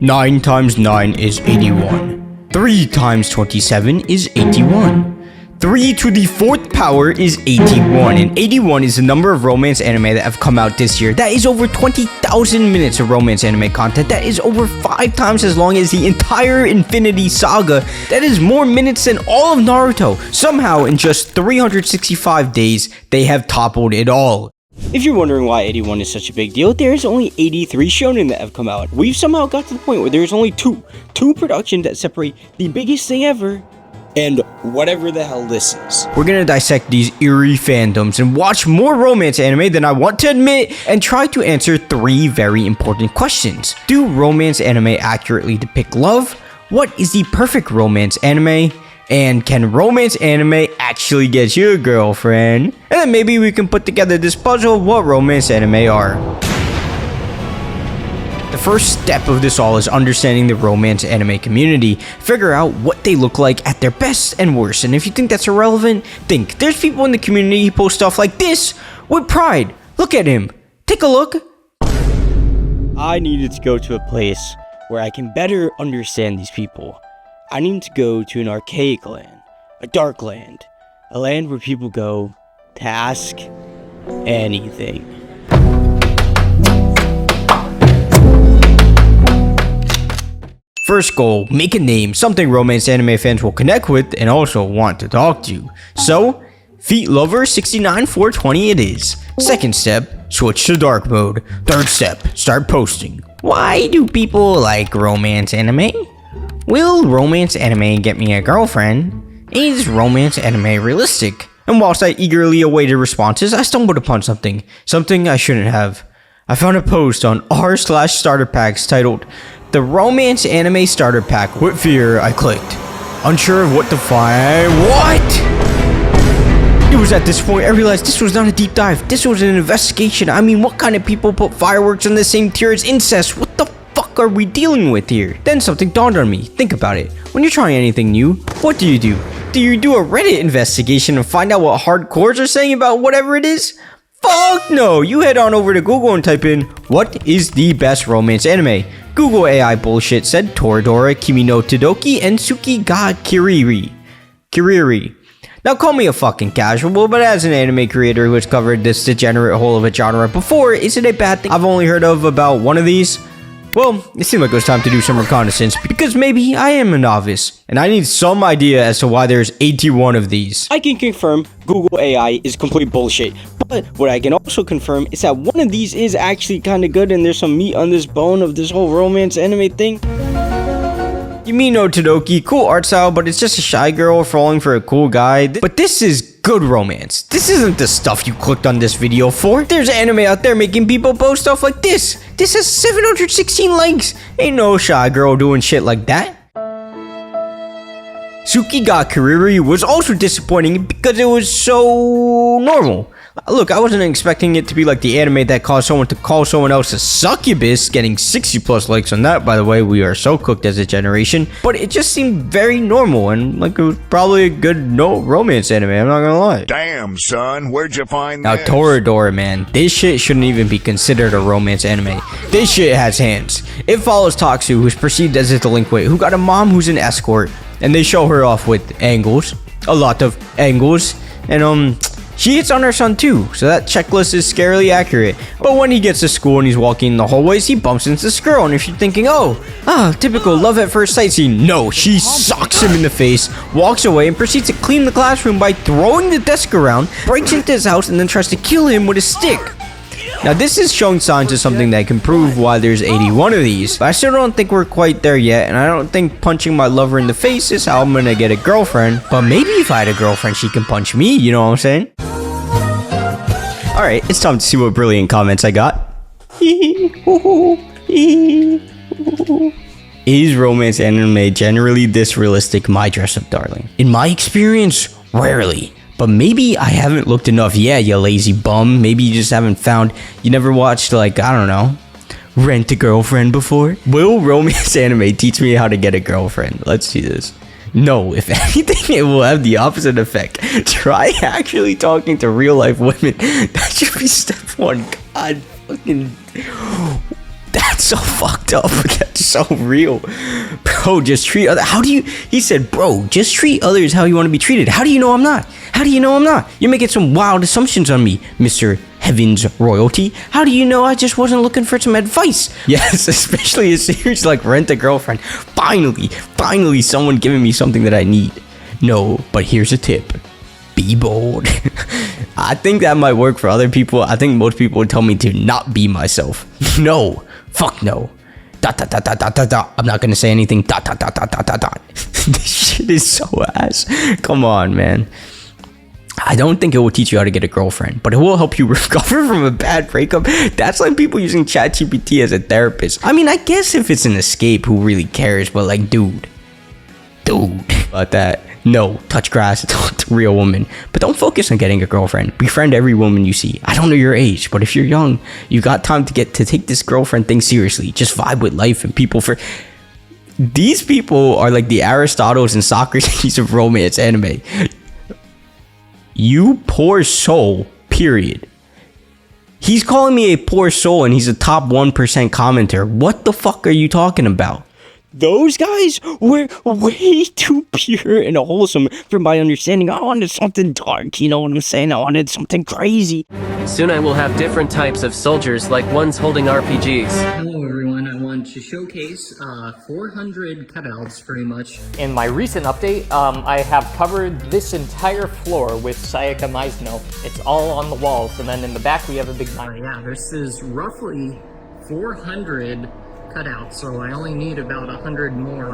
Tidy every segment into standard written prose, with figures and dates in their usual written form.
9 times 9 is 81. 3 times 27 is 81. 3 to the 4th power is 81, and 81 is the number of romance anime that have come out this year. That is over 20,000 minutes of romance anime content. That is over 5 times as long as the entire Infinity Saga. That is more minutes than all of Naruto. Somehow, in just 365 days, they have toppled it all. If you're wondering why 81 is such a big deal, there's only 83 shonen that have come out. We've somehow got to the point where there's only two productions that separate the biggest thing ever and whatever the hell this is. We're gonna dissect these eerie fandoms and watch more romance anime than I want to admit, and try to answer 3 very important questions. Do romance anime accurately depict love? What is the perfect romance anime? And can romance anime actually get you a girlfriend? And then maybe we can put together this puzzle of what romance anime are. The first step of this all is understanding the romance anime community. Figure out what they look like at their best and worst. And if you think that's irrelevant, think. There's people in the community who post stuff like this with pride. Look at him. Take a look. I needed to go to a place where I can better understand these people. I need to go to an archaic land, a dark land, a land where people go to ask anything. First goal, make a name, something romance anime fans will connect with and also want to talk to. So, Feet Lover 69420 it is. Second step, switch to dark mode. Third step, start posting. Why do people like romance anime? Will romance anime get me a girlfriend? Is romance anime realistic? And whilst I eagerly awaited responses, I stumbled upon something I shouldn't have. I found a post on r/starter packs titled, "The Romance Anime Starter Pack." With fear, I clicked. Unsure of what to find. What? It was at this point I realized this was not a deep dive. This was an investigation. I mean, what kind of people put fireworks on the same tier as incest? What the fuck are we dealing with here? Then something dawned on me. Think about it. When you're trying anything new, what do? Do you do a Reddit investigation and find out what hardcores are saying about whatever it is? Fuck no! You head on over to Google and type in, "What is the best romance anime?" Google AI bullshit said Toradora, Kimi no Todoki, and Tsuki ga Kiriri. Now call me a fucking casual, but as an anime creator who has covered this degenerate hole of a genre before, is it a bad thing I've only heard of about one of these? Well, it seemed like it was time to do some reconnaissance, because maybe I am a novice, and I need some idea as to why there's 81 of these. I can confirm Google AI is complete bullshit, but what I can also confirm is that one of these is actually kind of good, and there's some meat on this bone of this whole romance anime thing. Kimi no Todoki, cool art style, but it's just a shy girl falling for a cool guy. But this is good romance. This isn't the stuff you clicked on this video for. There's anime out there making people post stuff like this. This has 716 likes. Ain't no shy girl doing shit like that. Tsuki ga Kiriri was also disappointing because it was so normal. Look, I wasn't expecting it to be like the anime that caused someone to call someone else a succubus, getting 60 plus likes on that, by the way. We are so cooked as a generation. But it just seemed very normal, and like it was probably a good romance anime, I'm not gonna lie. Damn, son, where'd you find now, this? Toradora, man, this shit shouldn't even be considered a romance anime. This shit has hands. It follows Taksu, who's perceived as a delinquent, who got a mom who's an escort, and they show her off with angles. A lot of angles. And, she hits on her son too, so that checklist is scarily accurate. But when he gets to school and he's walking in the hallways, he bumps into this girl, and if you're thinking, typical love at first sight scene, no, she socks him in the face, walks away, and proceeds to clean the classroom by throwing the desk around, breaks into his house, and then tries to kill him with a stick. Now this is showing signs of something that can prove why there's 81 of these, but I still don't think we're quite there yet, and I don't think punching my lover in the face is how I'm gonna get a girlfriend. But maybe if I had a girlfriend, she can punch me, you know what I'm saying? Alright, it's time to see what brilliant comments I got. Is romance anime generally this realistic, my dress-up darling? In my experience, rarely. But maybe I haven't looked enough. Yeah, you lazy bum. Maybe you just haven't found... You never watched, like, I don't know, Rent a Girlfriend before? Will romance anime teach me how to get a girlfriend? Let's see this. No, if anything, it will have the opposite effect. Try actually talking to real life women. That should be step 1. God fucking... That's so fucked up. That's so real. Bro, just treat other. How do you? He said, bro, just treat others how you want to be treated. How do you know I'm not? How do you know I'm not? You're making some wild assumptions on me, Mr. Heaven's Royalty. How do you know I just wasn't looking for some advice? Yes, especially a series like Rent a Girlfriend. Finally, someone giving me something that I need. No, but here's a tip. Be bold. I think that might work for other people. I think most people would tell me to not be myself. No. Fuck no. ... I'm not gonna say anything. ... This shit is so ass. Come on, man. I don't think it will teach you how to get a girlfriend, but it will help you recover from a bad breakup. That's like people using ChatGPT as a therapist. I mean, I guess if it's an escape, who really cares? But like, dude. About that. No, touch grass, talk to real woman. But don't focus on getting a girlfriend. Befriend every woman you see. I don't know your age, but if you're young, you got time to take this girlfriend thing seriously. Just vibe with life and people. These people are like the Aristotles and Socrates of romance anime. You poor soul, period. He's calling me a poor soul and he's a top 1% commenter. What the fuck are you talking about? Those guys were way too pure and wholesome for my understanding. I wanted something dark, you know what I'm saying? I wanted something crazy. Soon I will have different types of soldiers, like ones holding RPGs. Hello everyone, I want to showcase 400 cutouts pretty much. In my recent update, I have covered this entire floor with Sayaka Maizno. It's all on the walls, and then in the back we have a big banner. Yeah, this is roughly 400 cutouts, so I only need about 100 more.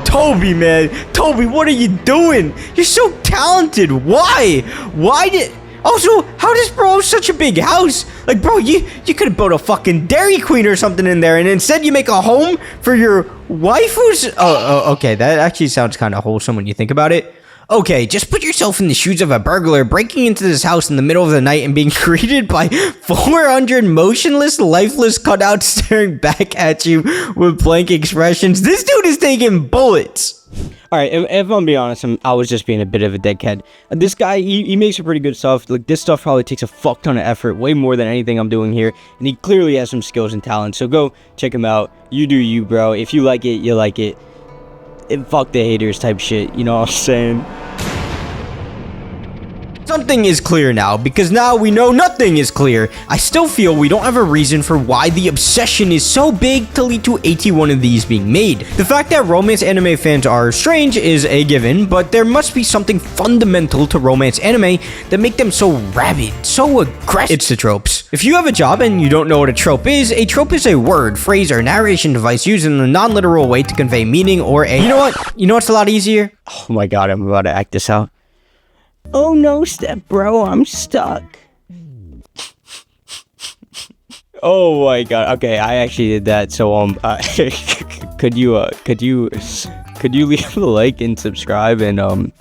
Toby, man. Toby, what are you doing? You're so talented. Why? Also, how does bro have such a big house? Like, bro, you could have built a fucking Dairy Queen or something in there, and instead you make a home for your waifus? Oh, okay. That actually sounds kind of wholesome when you think about it. Okay, just put yourself in the shoes of a burglar breaking into this house in the middle of the night and being greeted by 400 motionless, lifeless cutouts staring back at you with blank expressions. This dude is taking bullets. Alright, if I'm being honest, I was just being a bit of a dickhead. This guy, he makes some pretty good stuff. Like, this stuff probably takes a fuck ton of effort, way more than anything I'm doing here. And he clearly has some skills and talent, so go check him out. You do you, bro. If you like it, you like it. And fuck the haters type shit, you know what I'm saying? Something is clear now, because now we know nothing is clear. I still feel we don't have a reason for why the obsession is so big to lead to 81 of these being made. The fact that romance anime fans are strange is a given, but there must be something fundamental to romance anime that make them so rabid, so aggressive. It's the tropes. If you have a job and you don't know what a trope is a word, phrase, or narration device used in a non-literal way to convey meaning or a... You know what? You know what's a lot easier? Oh my god, I'm about to act this out. Oh no, step bro, I'm stuck. Oh my god. Okay, I actually did that. So could you leave a like and subscribe, and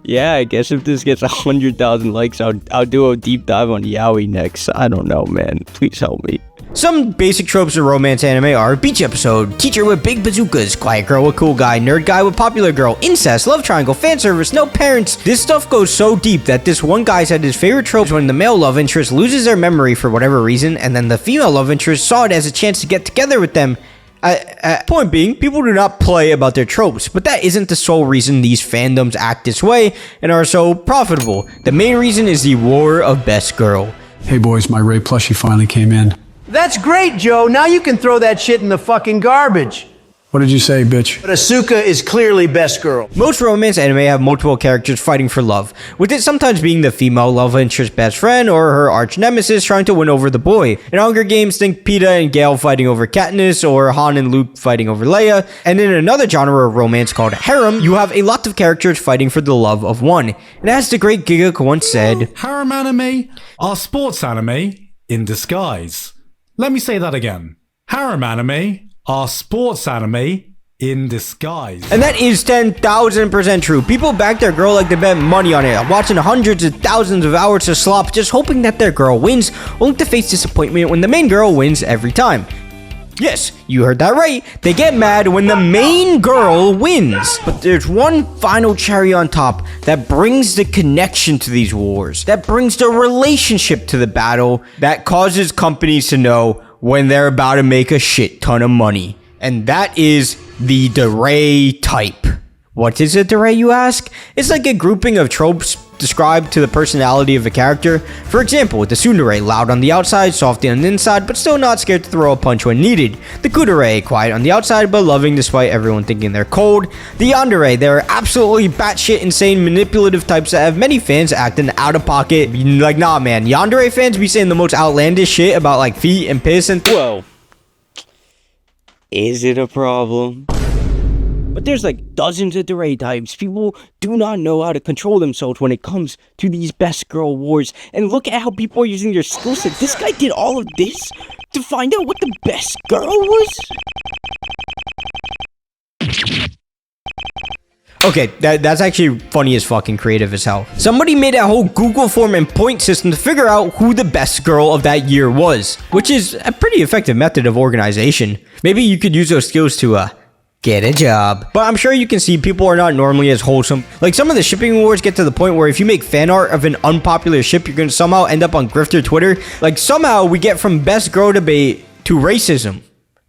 yeah, I guess if this gets 100,000 likes, I'll do a deep dive on yaoi next. I don't know, man. Please help me. Some basic tropes of romance anime are beach episode, teacher with big bazookas, quiet girl with cool guy, nerd guy with popular girl, incest, love triangle, fan service, no parents. This stuff goes so deep that this one guy said his favorite trope is when the male love interest loses their memory for whatever reason, and then the female love interest saw it as a chance to get together with them. Point being, people do not play about their tropes, but that isn't the sole reason these fandoms act this way and are so profitable. The main reason is the war of best girl. Hey boys, my Ray plushie finally came in. That's great, Joe. Now you can throw that shit in the fucking garbage. What did you say, bitch? But Asuka is clearly best girl. Most romance anime have multiple characters fighting for love, with it sometimes being the female love interest best friend or her arch nemesis trying to win over the boy. In Hunger Games, think Peeta and Gale fighting over Katniss, or Han and Luke fighting over Leia. And in another genre of romance called harem, you have a lot of characters fighting for the love of one. And as the great Gigak once said, harem anime are sports anime in disguise. Let me say that again. Harem anime are sports anime in disguise. And that is 10,000% true. People back their girl like they bet money on it, watching hundreds of thousands of hours of slop, just hoping that their girl wins, only to face disappointment when the main girl wins every time. Yes, you heard that right. They get mad when the main girl wins. But there's one final cherry on top that brings the connection to these wars, that brings the relationship to the battle, that causes companies to know when they're about to make a shit ton of money. And that is the dere type. What is a dere, you ask? It's like a grouping of tropes described to the personality of a character. For example, the tsundere, loud on the outside, soft on the inside, but still not scared to throw a punch when needed. The kudere, quiet on the outside, but loving despite everyone thinking they're cold. The yandere, they're absolutely batshit insane manipulative types that have many fans acting out of pocket. Like, nah man, yandere fans be saying the most outlandish shit about like feet and piss and Whoa. Is it a problem? But there's like dozens of dere types. People do not know how to control themselves when it comes to these best girl wars. And look at how people are using their skill set. This guy did all of this to find out what the best girl was? Okay, that's actually funny as fucking creative as hell. Somebody made a whole Google form and point system to figure out who the best girl of that year was, which is a pretty effective method of organization. Maybe you could use those skills to, get a job. But I'm sure you can see people are not normally as wholesome. Like some of the shipping wars get to the point where if you make fan art of an unpopular ship, you're gonna somehow end up on grifter Twitter. Like somehow we get from best girl debate to racism.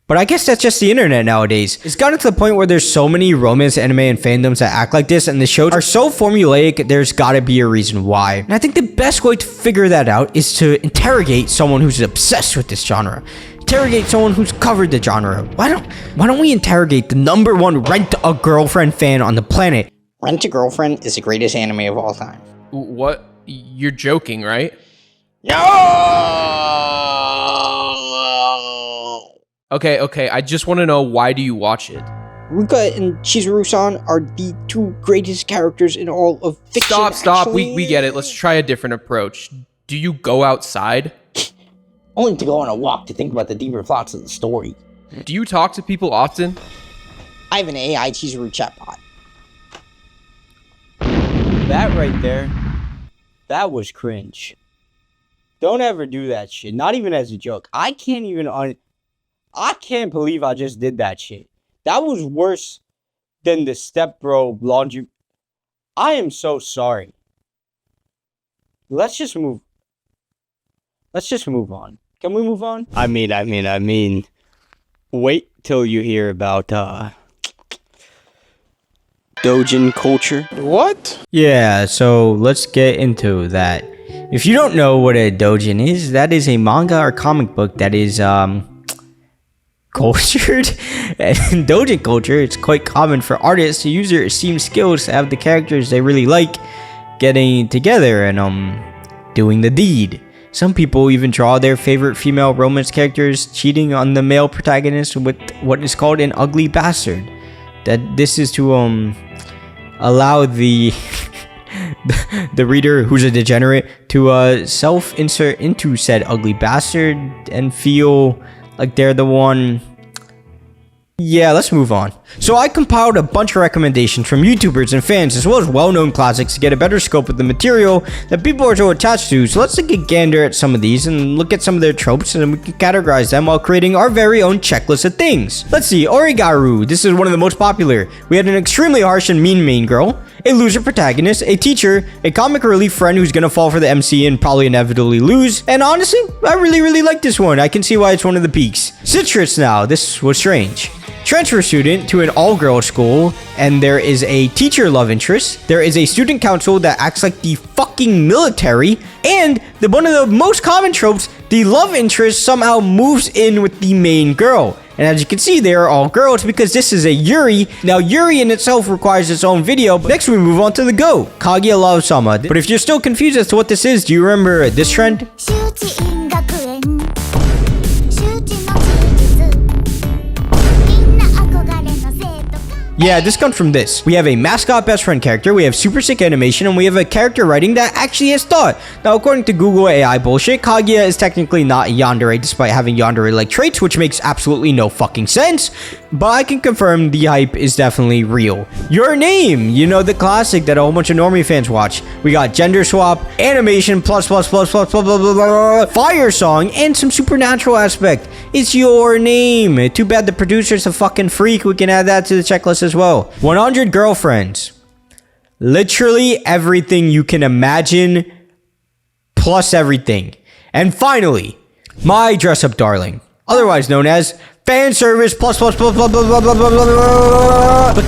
But I guess that's just the internet nowadays. It's gotten to the point where there's so many romance anime and fandoms that act like this, and the shows are so formulaic, there's gotta be a reason why. And I think the best way to figure that out is to interrogate someone who's obsessed with this genre. Interrogate someone who's covered the genre. Why don't we interrogate the #1 Rent-A-Girlfriend fan on the planet? Rent-A-Girlfriend is the greatest anime of all time. What? You're joking, right? No! Okay, I just want to know, why do you watch it? Ruka and Chizuru-san are the two greatest characters in all of fiction. Stop. We get it. Let's try a different approach. Do you go outside? Only to go on a walk to think about the deeper plots of the story. Do you talk to people often? I have an AI Chizuru chatbot. That right there, that was cringe. Don't ever do that shit. Not even as a joke. I can't believe I just did that shit. That was worse than the stepbro laundry. I am so sorry. Let's just move on. Can we move on? I mean, wait till you hear about, Dojin culture. What? Yeah, so let's get into that. If you don't know what a dojin is, that is a manga or comic book that is, cultured. And in dojin culture, it's quite common for artists to use their esteemed skills to have the characters they really like getting together and, doing the deed. Some people even draw their favorite female romance characters cheating on the male protagonist with what is called an ugly bastard. That this is to allow the the reader who's a degenerate to self-insert into said ugly bastard and feel like they're the one. Yeah, let's move on. So I compiled a bunch of recommendations from YouTubers and fans as well as well-known classics to get a better scope of the material that people are so attached to. So let's take a gander at some of these and look at some of their tropes, and then we can categorize them while creating our very own checklist of things. Let's see, Origaru. This is one of the most popular. We had an extremely harsh and mean main girl, a loser protagonist, a teacher, a comic relief friend who's gonna fall for the MC and probably inevitably lose, and honestly, I really like this one. I can see why it's one of the peaks. Citrus now. This was strange. Transfer student to an all-girls school, and there is a teacher love interest. There is a student council that acts like the fucking military, and one of the most common tropes, the love interest somehow moves in with the main girl. And as you can see, they are all girls because this is a Yuri. Now, Yuri in itself requires its own video. But next, we move on to the Go, Kaguya Love-sama. But if you're still confused as to what this is, do you remember this trend? Yeah, this comes from this. We have a mascot best friend character, we have super sick animation, and we have a character writing that actually has thought. Now, according to Google AI bullshit, Kaguya is technically not a yandere despite having yandere-like traits, which makes absolutely no fucking sense. But I can confirm the hype is definitely real. Your Name, you know, the classic that a whole bunch of normie fans watch. We got gender swap, animation, plus, blah, blah, blah, blah, fire song, and some supernatural aspect. It's Your Name. Too bad the producer's a fucking freak. We can add that to the checklist as well. 100 girlfriends. Literally everything you can imagine, plus everything. And finally, my dress-up darling, otherwise known as fan service plus. But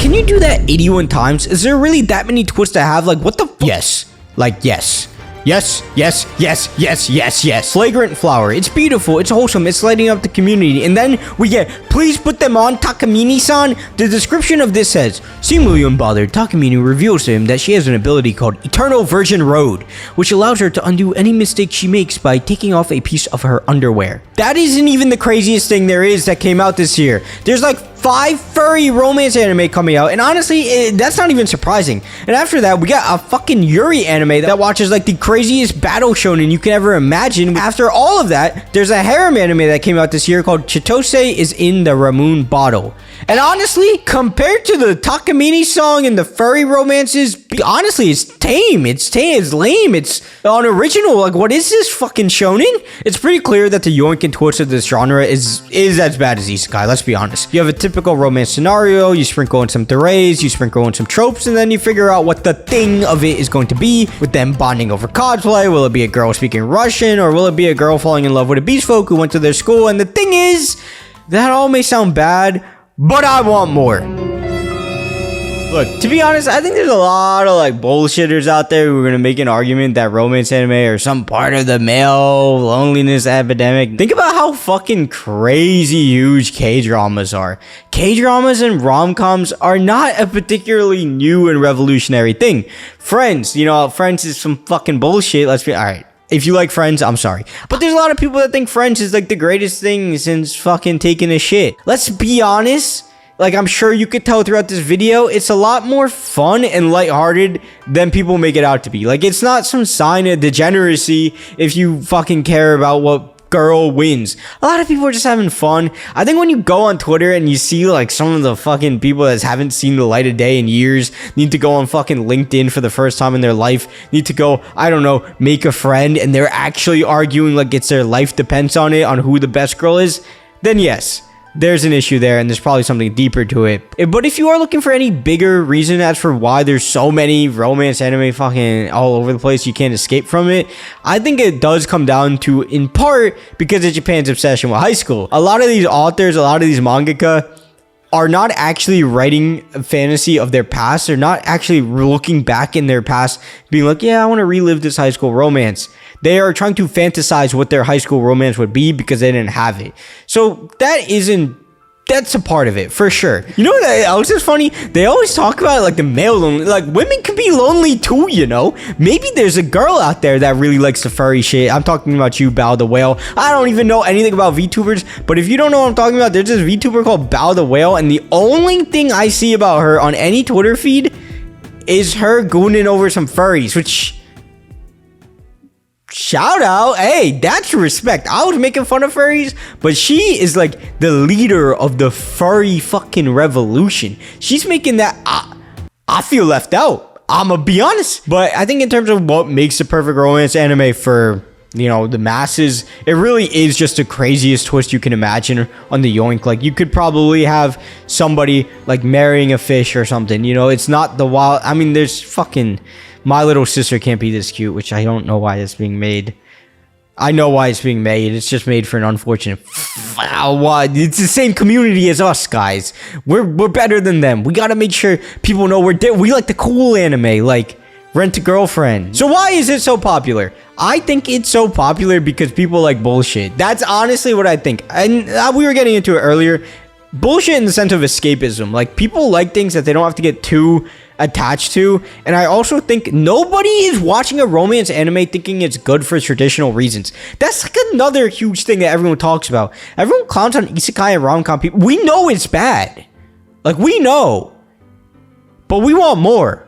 can you do that 81 times? Is there really that many twists to have? Like, what the yes. Like, yes. Yes, yes, yes, yes, yes, yes. Fragrant Flower. It's beautiful. It's wholesome. It's lighting up the community. And then we get, please put them on, Takamine-san. The description of this says, seemingly unbothered, Takamine reveals to him that she has an ability called Eternal Virgin Road, which allows her to undo any mistake she makes by taking off a piece of her underwear. That isn't even the craziest thing there is that came out this year. There's like 5 furry romance anime coming out, and honestly, that's not even surprising. And after that, we got a fucking Yuri anime that watches like the craziest battle shonen you can ever imagine. After all of that, there's a harem anime that came out this year called Chitose is in the Ramoon Bottle. And honestly, compared to the Takamine song and the furry romances, honestly, it's tame. It's lame. It's unoriginal. Like, what is this fucking shonen? It's pretty clear that the yoink and twist of this genre is as bad as isekai, let's be honest. You have a typical romance scenario, you sprinkle in some deres, you sprinkle in some tropes, and then you figure out what the thing of it is going to be, with them bonding over cosplay. Will it be a girl speaking Russian, or will it be a girl falling in love with a beast folk who went to their school? And the thing is, that all may sound bad, but I want more. Look, to be honest, I think there's a lot of like bullshitters out there who are gonna make an argument that romance anime are some part of the male loneliness epidemic. Think about how fucking crazy huge K-dramas are. K-dramas and rom-coms are not a particularly new and revolutionary thing. Friends, you know, Friends is some fucking bullshit. Alright. If you like Friends, I'm sorry. But there's a lot of people that think Friends is like the greatest thing since fucking taking a shit. Let's be honest. Like, I'm sure you could tell throughout this video, it's a lot more fun and lighthearted than people make it out to be. Like, it's not some sign of degeneracy if you fucking care about what girl wins. A lot of people are just having fun. I think when you go on Twitter and you see like some of the fucking people that haven't seen the light of day in years, need to go on fucking LinkedIn for the first time in their life, need to go, I don't know, make a friend, and they're actually arguing like it's their life depends on it, on who the best girl is, then yes, there's an issue there, and there's probably something deeper to it. But if you are looking for any bigger reason as for why there's so many romance anime fucking all over the place, you can't escape from it, I think it does come down to, in part, because of Japan's obsession with high school. A lot of these authors, a lot of these mangaka are not actually writing a fantasy of their past. They're not actually looking back in their past, being like, yeah, I want to relive this high school romance. They are trying to fantasize what their high school romance would be because they didn't have it. So that's a part of it, for sure. You know what else is funny? They always talk about like the male lonely, like women can be lonely too, you know? Maybe there's a girl out there that really likes the furry shit. I'm talking about you, Bao the Whale. I don't even know anything about VTubers, but if you don't know what I'm talking about, there's this VTuber called Bao the Whale, and the only thing I see about her on any Twitter feed is her gooning over some furries, which... shout out, hey, that's respect. I was making fun of furries, but she is like the leader of the furry fucking revolution. She's making that, I feel left out, I'ma be honest. But I think in terms of what makes the perfect romance anime for, you know, the masses, it really is just the craziest twist you can imagine on the yoink. Like, you could probably have somebody like marrying a fish or something, you know? It's not the wild, I mean, there's fucking My Little Sister Can't Be This Cute, which I don't know why it's being made. I know why it's being made. It's just made for an unfortunate... It's the same community as us, guys. We're better than them. We gotta make sure people know we like the cool anime, like Rent a Girlfriend. So why is it so popular? I think it's so popular because people like bullshit. That's honestly what I think. And we were getting into it earlier. Bullshit in the sense of escapism. Like, people like things that they don't have to get too attached to. And I also think nobody is watching a romance anime thinking it's good for traditional reasons. That's like another huge thing that everyone talks about. Everyone clowns on isekai and rom-com people. We know it's bad. Like, we know. but we want more.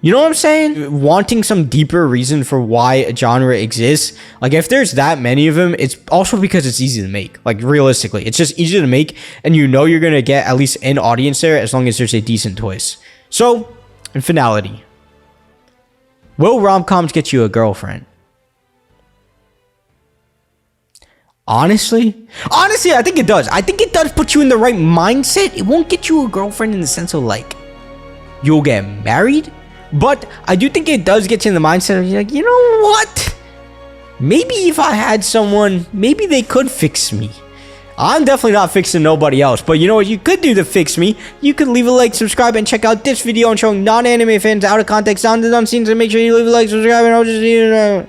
You know what I'm saying? Wanting some deeper reason for why a genre exists. Like, if there's that many of them, it's also because it's easy to make. Like, realistically, it's just easy to make, and you know you're gonna get at least an audience there as long as there's a decent twist. So, in finality, will rom-coms get you a girlfriend? Honestly, I think it does. I think it does put you in the right mindset. It won't get you a girlfriend in the sense of, like, you'll get married. But I do think it does get you in the mindset of, like, you know what? Maybe if I had someone, maybe they could fix me. I'm definitely not fixing nobody else. But you know what you could do to fix me? You could leave a like, subscribe, and check out this video on showing non-anime fans out of context, sounds and unseen. So make sure you leave a like, subscribe, and I'll just see you.